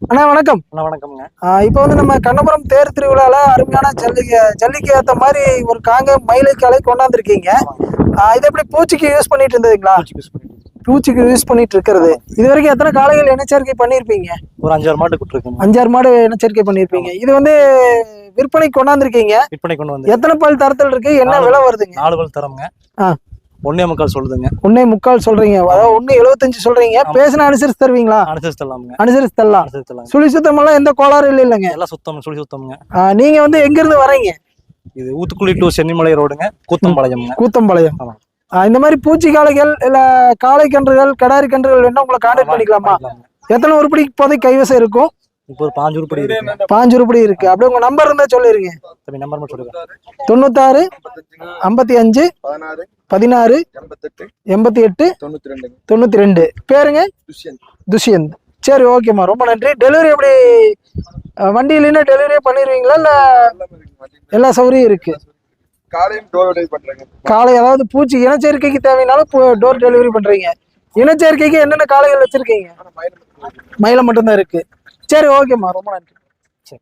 அண்ணா வணக்கம். வணக்கம்ங்க. இப்போ வந்து நம்ம கண்ணபுரம் தேர் திருவிழால அருமையான ஜல்லிக்கு ஏத்த மாதிரி ஒரு மயிலை காளை கொண்டாந்துருக்கீங்க. இது எப்படி பூச்சிக்கு யூஸ் பண்ணிட்டு இருந்ததுங்களா? பூச்சிக்கு யூஸ் பண்ணிட்டு இருக்கிறது. இது வரைக்கும் எத்தனை காளைகள் இனச்சேர்க்கை பண்ணிருப்பீங்க? ஒரு 5-6 மாடு கொடுத்துருக்கீங்க. 5-6 மாடு இனச்சேர்க்கை பண்ணிருப்பீங்க. இது வந்து விற்பனை கொண்டாந்துருக்கீங்க. விற்பனை கொண்டு வந்து எத்தனை பல் தரத்தில் இருக்கு? என்ன விலை வருதுங்க? 4 பல் தரம்ங்க. 1.25 சொல்லுதுங்க. 1.25 சொல்றீங்க. அதாவது 1.75 சொல்றீங்க. பேசினா அனுசரிச்சு தருவீங்களா? அனுசரிச்சு தரலாம்ங்க. அனுசரிச்சு தரலாம். சுழி சுத்தம் எல்லாம் எந்த கோளாறு இல்லைங்க? எல்லாம் சுத்தம், சுழி சுத்தம்ங்க. நீங்க வந்து எங்க இருந்து வரீங்க? இது ஊத்துக்குளி டு சென்னிமலை ரோடுங்க, கூத்தம்பாளையம்ங்க. கூத்தம்பாளையம். இந்த மாதிரி பூச்சி காளைகள் இல்ல காளை கன்றுகள் கடாரி கன்றுகள் வேணா உங்களை கான்டாக்ட் பண்ணிக்கலாமா? எத்தனை உருப்படி இப்போதைக்கு கைவசம் இருக்கும்? இப்போ ஒரு 5 உருப்படி இருக்கு. 5 உருப்படி இருக்கு. அப்படியே உங்க நம்பர் இருந்தா சொல்லிருங்க. நம்பர் மட்டும் சொல்லுங்க. 96 55 16 88 92. பேருங்க? துஷ்யந்த். சரி, ஓகேம்மா, ரொம்ப நன்றி. டெலிவரி எப்படி வண்டி இல்லைன்னா டெலிவரியே பண்ணிடுவீங்களா? இல்ல எல்லா சௌகரியம் இருக்கு? காலை அதாவது பூச்சி இனச்சேர்க்கைக்கு தேவைனாலும் டோர் டெலிவரி பண்றீங்க. இனச்சேர்க்கைக்கு என்னென்ன காளைகள் வச்சிருக்கீங்க? மயிலம் மட்டும்தான் இருக்கு. சரி, ஓகேம்மா, ரொம்ப நன்றி. சரி.